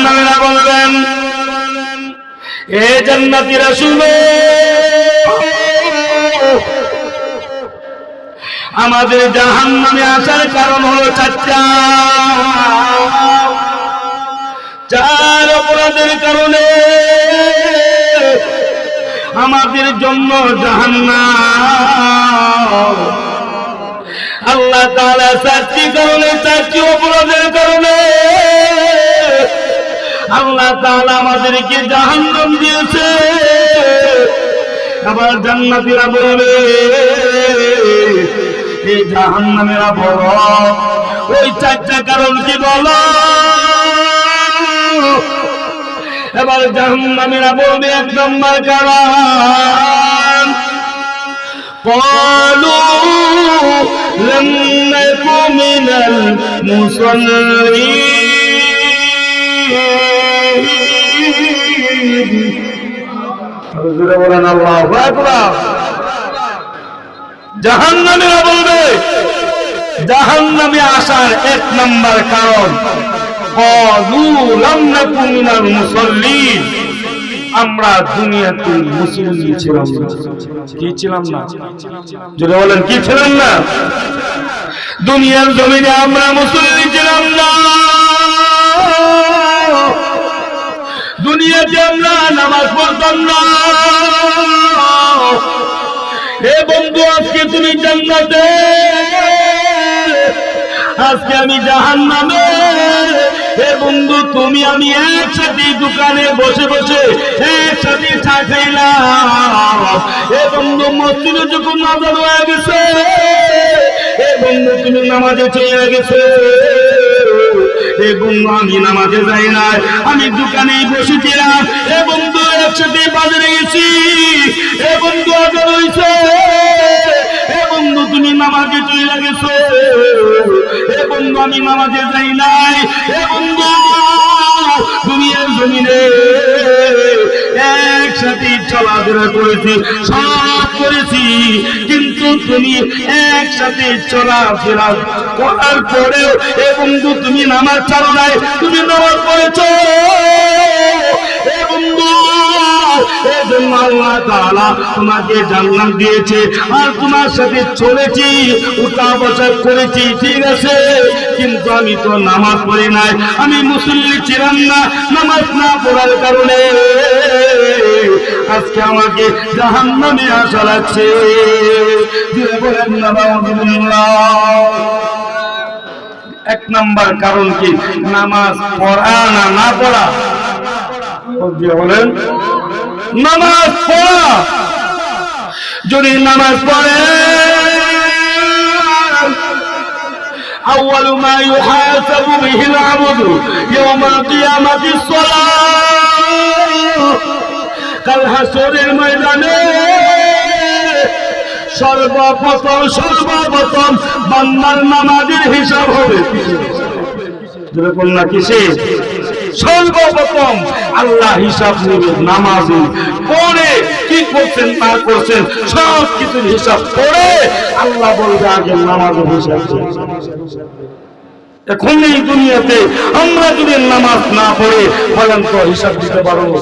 জাহান্নামীরা বলবেন, এ জান্নাতীরা শুনো, আমাদের জাহান্নামে আসার কারণ হলো চার অপরাধের কারণে আমাদের জন্য জাহান্নাম। আল্লাহ তাআলা চারটি কারণে, চারটি অপরাধের কারণে আল্লাহ তাআলা আমাদেরকে জাহান্নাম দিয়েছে। আবার জান্নাতীরা বলে, এই জাহান্নামেরা বড়, ওই চারটা কারণ কি বলো? এবার জাহান্নামীরা বলবে, এক নম্বর কারণ ক্বালু লাম নাকু মিনাল মুসাল্লিন। হুজুরে বলেন আল্লাহু আকবার। জাহান্নামীরা বলবে, জাহান্নামে আসার এক নম্বর কারণ ক্বালু লাম নাকু মিনাল মুসাল্লিন, আমরা দুনিয়াতে মুসল্লি ছিলাম না। কি ছিলাম না? যদি বলেন কি ছিলাম না? দুনিয়ার জমিনে আমরা মুসল্লি ছিলাম না, দুনিয়াতে আমরা নামাজ পড়তাম না। হে বন্ধু, আজকে তুমি জান্নাতে, আজকে আমি জাহান্নামে। হে বন্ধু, তুমি আমি একসাথে দোকানে বসে বসে একসাথে চা খাইলাম। হে বন্ধু, মসজিদে যখন নামাজ হয়ে গেছে, হে বন্ধু তুমি নামাজে চলে গেছে। হে বন্ধু, আমি নামাজে যাই না, আমি দোকানেই বসেছিলাম। হে বন্ধু, একসাথে বাজারে গেছি। হে বন্ধু, আদর হইছে। হে বন্ধু, তুমি নামাজে চলে গেছো। হে বন্ধু, আমি নামাজে যাই নাই। হে বন্ধু, দুনিয়ার জমিনে একসাথে চলাফেরা করেছি, সব করেছি, কিন্তু তুমি একসাথে চলাফেরা করার পরেও হে বন্ধু তুমি নামাজ ছাড়ো নাই, তুমি নামাজ পড়েছো। হে বন্ধু, এজন্য আল্লাহ তাআলা তোমাকে জান্নাত দিয়েছে, আর তোমার সাথে চলেছি, উঠা বসা করেছি, ঠিক আছে, কিন্তু আমি তো নামাজ পড়ি নাই, আমি মুসল্লি ছিলাম না। নামাজ না পড়ার কারণে আজকে আমাকে জাহান্নামে আসা লাগছে। বলেন না, এক নাম্বার কারণ কি? নামাজ পড়া না না পড়া? বলেন নামাজ পড়া। যদি নামাজ পড়ে, আউয়ালু মা ইউহাসাবু বিহিল আবদু ইয়াওমাল কিয়ামাতি সলাহ। কাল হাসরের ময়দানে সর্বপ্রথম বান্দার নামাজের হিসাব হবে। যেরকম না কিসে? সর্বপ্রথম আল্লাহ হিসাব নেবে নামাজে। পড়ে কি করছেন না করছেন সব কিছুর হিসাব করে আল্লাহ বলবে আগে নামাজের হিসাব। এখন এই দুনিয়াতে আমরা যদি নামাজ না পড়ে বলেন তো হিসাব দিতে পারবো?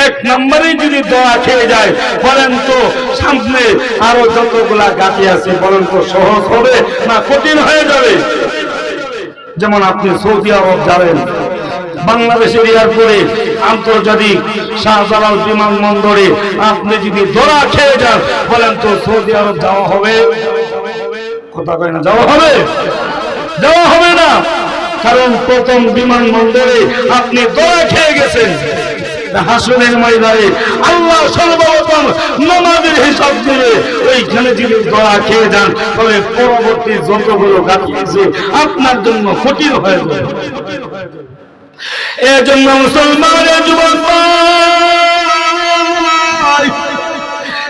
এক নম্বরে যদি দোয়া খেয়ে যায় বলেন তো সামনে আরো যতগুলা গাতি আছে বলেন তো সহজ হবে না কঠিন হয়ে যাবে? যেমন আপনি সৌদি আরব যাবেন, বাংলাদেশের এয়ারপোর্টে আন্তর্জাতিক শাহজালাল বিমানবন্দরে আপনি যদি দোয়া খেয়ে যান বলেন তো সৌদি আরব যাওয়া হবে? কথা কয় না, যাওয়া হবে? যাওয়া হবে না, কারণ প্রথম বিমানবন্দরে আপনি দোয়া খেয়ে গেছেন। হাসরের ময়দানে আল্লাহ সর্বপ্রথম নামাজের হিসাব দিয়ে ওইখানে যদি দোয়া খেয়ে যান তবে পরবর্তী যতগুলো গাতি আছে আপনার জন্য কঠিন হয়ে যাবে। এই জন্য মুসলমানের যুবক ভাই,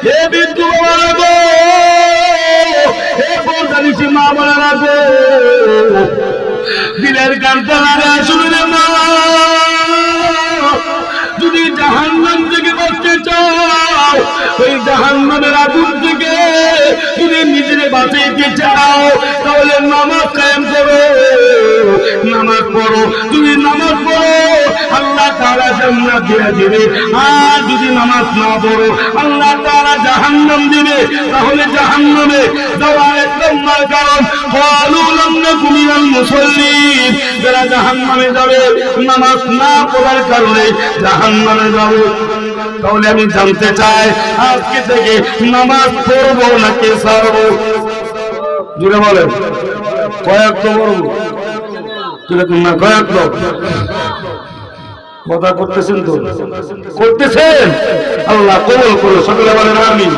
হে বিন্দু বাবা গো, হে বলছি মা বোনেরা গো, দিলের কান্তারা শুনলে না, যদি জাহান্নাম থেকে বাঁচতে চাও, ওই জাহান্নামের আগুন থেকে যদি নিজের বাঁচাইতে চাও তাহলে নামাজ কায়েম করো, নামাজ পড়ো। যদি নামাজ পড়ো আল্লাহ তাআলা জান্নাত দিয়ে দিবে, আর যদি নামাজ না পড়ো আল্লাহ তাআলা জাহান্নাম দিবে। তাহলে জাহান্নামে যাওয়ার এক নম্বর কারণ ক্বালু লাম নাকু মিনাল মুসাল্লিন, যারা জাহান্নামে যাবে নামাজ না পড়ার কারণে জাহান্নামে যাবে। তাহলে আমি জানতে চাই আজকে থেকে নামাজ পড়বো নাকি ছাড়বো? জুড়ে বলেন, কয়েক তো পড়বো কিরকম না কয়েক তো কথা করতেছেন তো করতেছেন, আল্লাহ কবুল করো। সকলে বলেন আমিন।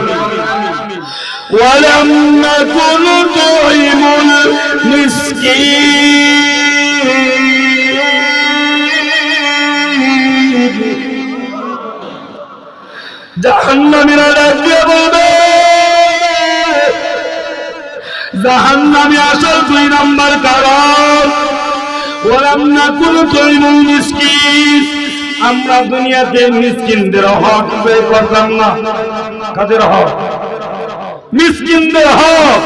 ওয়ালাম নাকুন তুইমুল মিসকিন, জাহান্নামীরা ডাকতে বলবে, জাহান্নামে আসার 2 নম্বর কারণ ওয়ালাম নাকুন তুইমুল মিসকিন, আমরা দুনিয়াতে মিসকিনদের হক আদায় করতাম না। কাদের হক? মিসকিনদের হক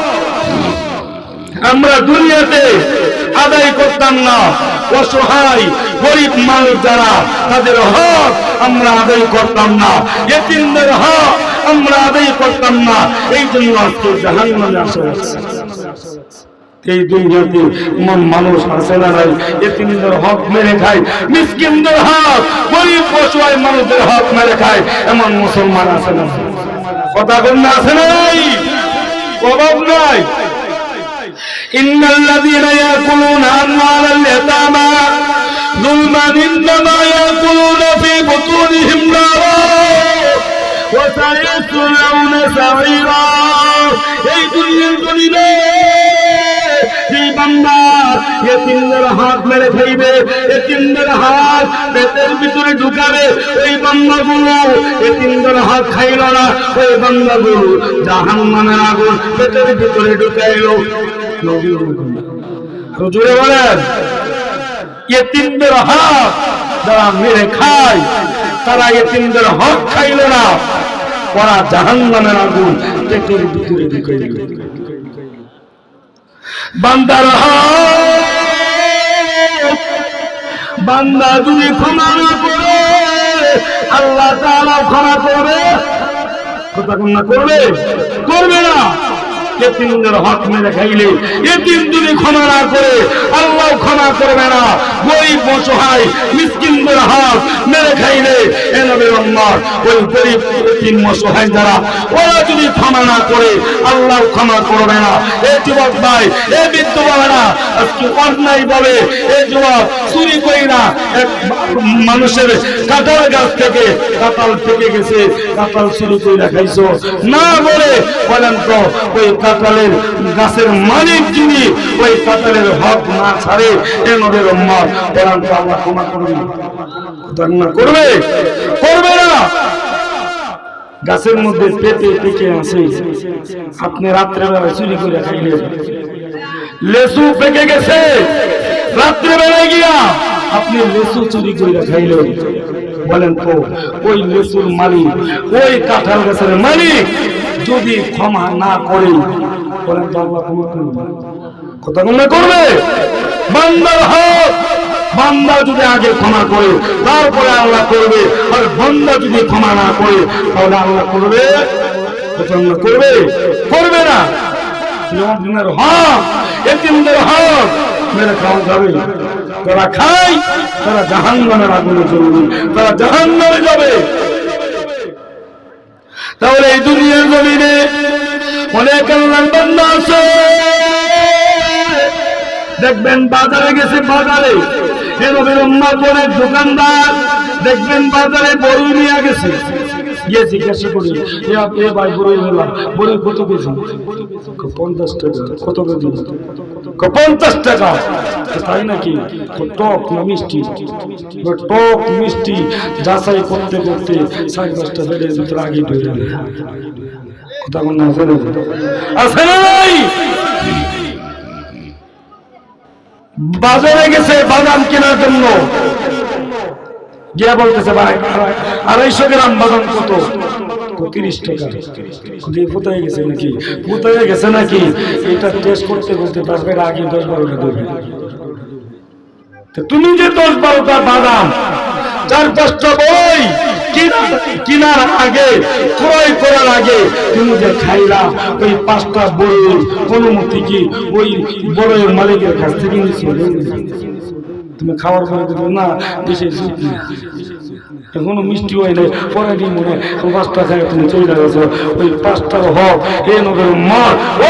আমরা দুনিয়াতে আদায় করতাম না। অসহায় গরিব মানুষ যারা তাদের হক আমরা আদায় করতাম না, এতিমদের হক আমরা আদায় করতাম না। এই জন্য আজকে জাহান্নামে আসা হচ্ছে। এই দুনিয়াতে এমন মানুষ আছে না নাই এতিমদের হক মেরে খায়, মিসকিনদের হক, গরিব অসহায় মানুষদের হক মেরে খায়, এমন মুসলমান আছে না? কথা কন্যা আছে না নাই? অভাব নাই। ইন্নাল্লাযীনা ইয়াকুলুনা আমওয়ালাল ইয়াতামা যুলমান ইন্নামা ইয়াকুলুনা ফী বুতুনিহিম নারা ওয়া সায়াসলাউনা সাঈরা। এই দুনিয়ার জমিনে যে বান্দা এতিমদের হাত মেরে খাইবে, এতিমদের হাত পেটের ভিতরে ঢুকাবে, ওই বান্দাগুলো এতিমদের হাত খাইল না, ওই বান্দাগুলো জাহান্নামের আগুন পেটের ভিতরে ঢুকাইল। জোরে বলেন, এতিমদের হাত যারা মেরে খায় তারা এতিমদের হক খাইল না, ওরা জাহান্নামের আগুন পেটের ভিতরে ঢুকাইল। বান্দার হক বান্দা যদি ক্ষমা না করে আল্লাহ তাআলা ক্ষমা করবে? কথা না করবে? করবে না। এতিমদের হক মেরে খাইলে এতিম যদি ক্ষমা না করে আল্লাহ ক্ষমা করবে না। গরিব অসহায় মিসকিনদের হক মেরে খাইলে এ নবীর উম্মত ওই গরিব এতিম অসহায় যারা ওরা যদি ক্ষমা না করে আল্লাহ ক্ষমা করবে না। এই যুবক ভাই, এই বৃদ্ধ বাবারা আজকে অন্যায় বলে এই যুবক চুরি করি না, এক মানুষের কাঁঠাল গাছ থেকে কাঁঠাল থেকে গেছে, কাঁঠাল চুরি করে খাইছো না বলে বলেন তো ওই কাঁঠালের গাছের মালিক যিনি ওই কাঁঠালের হক না ছাড়ে এ নবীর উম্মত বলেন তো আল্লাহ ক্ষমা করবে? করবে? করবে না। গাছের মধ্যে পেঁপে পেকে আছে, আপনি রাত্রেবেলা চুরি করে খাইলেন। লেসু পেকে গেছে, রাত্রেবেলায় গিয়া আপনি লেসু চুরি করে খাইলেন। বলেন তো ওই লেসুর মালিক, ওই কাঁঠাল গাছের মালিক যদি ক্ষমা না করে বলেন তো আল্লাহ ক্ষমা করবে? কথা মনে করবে? বান্দার হক বান্দা যদি আগে ক্ষমা করে তারপরে আল্লাহ করবে, আর বান্দা যদি ক্ষমা না করে তাহলে আল্লাহ করবে? করবে? করবে না। এতিমের হক, এতিমদের হক মেরে খাওয়া যাবে? তারা খায়, তারা জাহান্নামের আগুনে জ্বলবে, তারা জাহান্নামে যাবে। তাহলে এই দুনিয়ার জমিনে অনেক আল্লাহর বান্দা আছে, দেখবেন বাজারে গেছে, বাজারে এ নবীর উম্মত অনেক দোকানদার দেখবেন বাজারে বড়ি নিয়ে গেছে, গিয়ে জিজ্ঞাসা করি এ ভাই বড়ি নিলাম, বড়ি কত কেজি? 50 টাকা। কত কেজি? 50 টাকা। তাই নাকি? টক না মিষ্টি? টক মিষ্টি যাচাই করতে করতে 5:30 বেড়ে ভিতরে আগে ঢুকে গেল। কথা বল না? আছে না নাই? বাজারে গেছে বাদাম কেনার জন্য, গিয়া বলতেছে ভাই 250 গ্রাম বাদাম কত? 30 টাকা। কোথায় গেছে নাকি? কোথায় গেছে নাকি? এটা টেস্ট করতে করতে তারপরে আগে 10-12টা দেবে। তুমি যে 10-12টা বাদাম 4-5টা বই কিনার আগে, ক্রয় করার আগে তুমি যে খাইলা ওই 5টা বই অনুমতি কি ওই বড়ের মালিকের কাছ থেকে নিয়েছিল? তুমি খাওয়ার পরে দেবো না, বেশি এখনো মিষ্টি হয় নাই, পরে দিন মনে 5টা খাই তুমি চলে গেছো, ওই 5টার হক এ নগর মা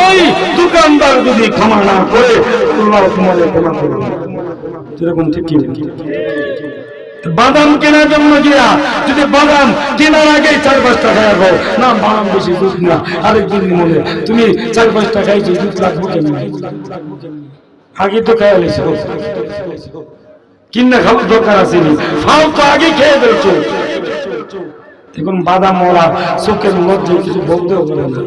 ওই দোকানদার যদি ক্ষমা না করে আল্লাহ তোমাদের ক্ষমা করবে। যেরকম ঠিক কি বাদাম কেনার জন্য গিয়া যদি বাদাম কেনার আগে 4-5টা খাইবো না, বাদাম বেশি দুধ না, আরেকদিন মনে তুমি 4-5টা খাইছো, দুধ লাগবো কেন? আগে তো খাইয়া লেছি, কিনা খাওয়ার দরকার আছে, ফাও তো আগে খেয়ে ফেলছো। এখন বাদাম ওরা চোখের লজ্জায় কিছু বলতেও পারে না,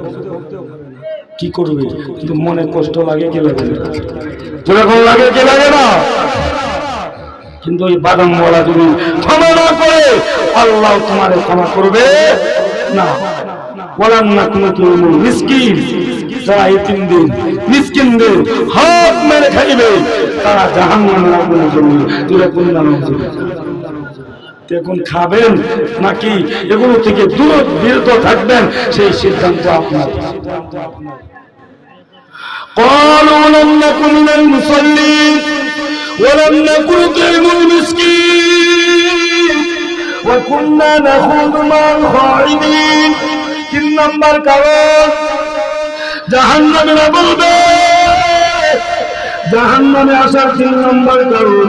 কি করবে? কিন্তু মনে কষ্ট লাগে, কে লাগে? যেরকম লাগে, কে লাগে না? কিন্তু ওই বাদাম ওরা যদি ক্ষমা না করে আল্লাহ তোমার ক্ষমা করবে না। বলেন না কোনো কেউ মিসকিন যারা এতিমদের মিসকিনদের হাত মেরে খাইবে তারা জাহান্নামের আগুনে জ্বলবে। তুই কোন জানো? এখন খাবেন নাকি এগুলো থেকে দূর বিরত থাকবেন সেই সিদ্ধান্ত আপনার। قالوا لم نكن من المصلين ولم نكن نطعم المسكين وكنا نخوض مع الخائضين। 3 নম্বর কারণ জাহান্নামে বলবে, জাহান্নামে আসার 3 নম্বর কারণ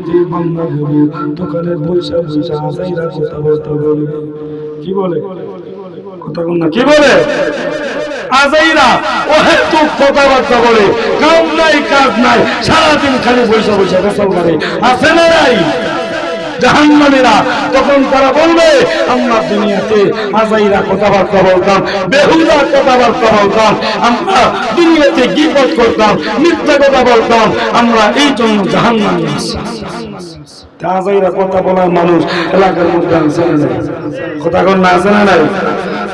যে বান্দাগুলো দোকানে বৈশা বৈশা আসাইরা কথা বলতে বলবে। কি বলে? কথা বল না, কি বলে? আজাইরা ওহেতু কথাবার্তা বলে, কাম নাই কাজ নাই, সারাদিন খালি বৈশা বৈশা কথা বলে, আছে না নাই? জাহান্নামীরা তখন তারা বলবে আমরা দুনিয়াতে আজাইরা কথাবার্তা বলতাম, বেহুদা কথাবার্তা বলতাম, আমরা দুনিয়াতে গীবত করতাম, মিথ্যা কথা বলতাম, আমরা এই জন্য জাহান্নামে আছি। আজাইরা কথা বলার মানুষ এলাকার মধ্যে আছে না নাই? কথা কন না, আছে না নাই?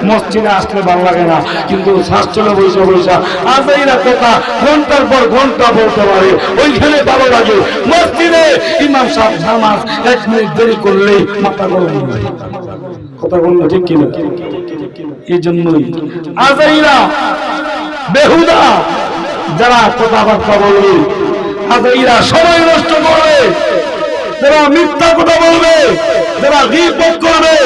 মসজিদে আসলে ভালো লাগে না, কিন্তু শাস্ত্রে বৈশা বৈশা আজাইরা কথা ঘন্টার পর ঘন্টা বলতে পারে, ওইখানে ভালো লাগে। মসজিদে ইমাম সাহেব নামাজ 1 মিনিট দেরি করলেই মাথা গরম হয়। কথা বল না, ঠিক কিনা? এই জন্যই আজাইরা বেহুদা যারা কথাবার্তা বলবে, আজাইরা সময় নষ্ট করবে, যারা মিথ্যা কথা বলবে, যারা গীবত করবে,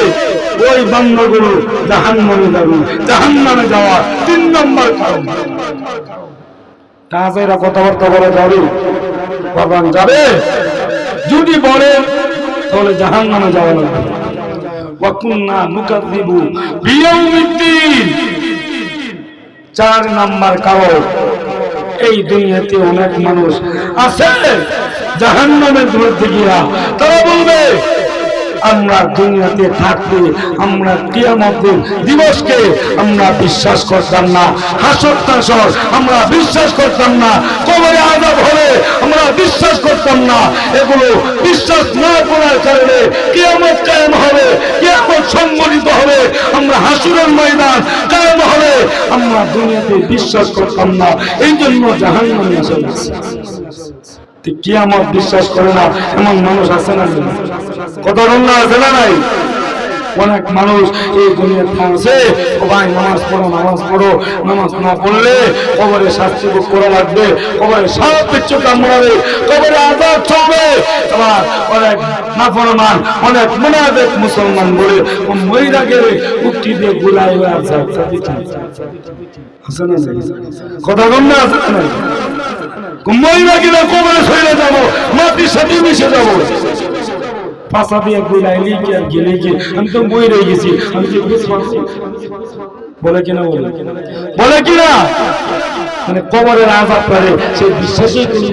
ওই বান্দাগুলো জাহান্নামে যাবে। জাহান্নামে যাওয়া 3 নম্বর কারণ। আজাইরা কথাবার্তা বলে যাবে, ভগবান যাবে, যদি বলে তাহলে জাহান্নামে যাওয়া লাগবে। ওয়া কুননা নুকাযযিবু বিয়াউমিদ্দিন। 4 নম্বর কারণ এই দুনিয়াতে অনেক মানুষ আছে জাহান্নামের মধ্যে গিয়া তারা বলবে আমরা দুনিয়াতে থাকতে আমরা কিয়ামতের দিবসকে আমরা বিশ্বাস করতাম না, হাসর নাসর আমরা বিশ্বাস করতাম না, কবরে আযাব হবে আমরা বিশ্বাস করতাম না। এগুলো বিশ্বাস না করার কারণে কিয়ামত কায়েম হবে, কিয়ামত সংঘটিত হবে, আমরা হাসরের ময়দান কায়েম হবে, আমরা দুনিয়াতে বিশ্বাস করতাম না, এই জন্য জাহান্নামে চলে আসছে। কিয়ামত বিশ্বাস করে না এমন মানুষ আছে না? কথা বল না, আছে না নাই? অনেক মানুষ এই দুনিয়াতে আছে, ও ভাই নামাজ পড়ো, নামাজ পড়ো, নামাজ না পড়লে কবরে শাস্তি ভোগ করা লাগবে, কবরে সাপ বিচ্ছু কামড়াবে, কবরে আযাব চলবে। আবার অনেক নাফরমান, অনেক মুনাফিক মুসলমান বলে ও মহিলা গেলে উক্তি দিয়ে গুলাই হয়ে আছে না? কথা বল না, আছে না? মহিলা গেলে কবরে সইলে যাবো, মাটির সাথে মিশে যাবো, পাশা দিয়ে গুলাইলি কি আর গেলে কি? আমি তো বই রয়ে গেছি, আমি কি বলে কিনা? বলে কিনা? মানে কবরের আযাব পারে সে বিশ্বাসই করি।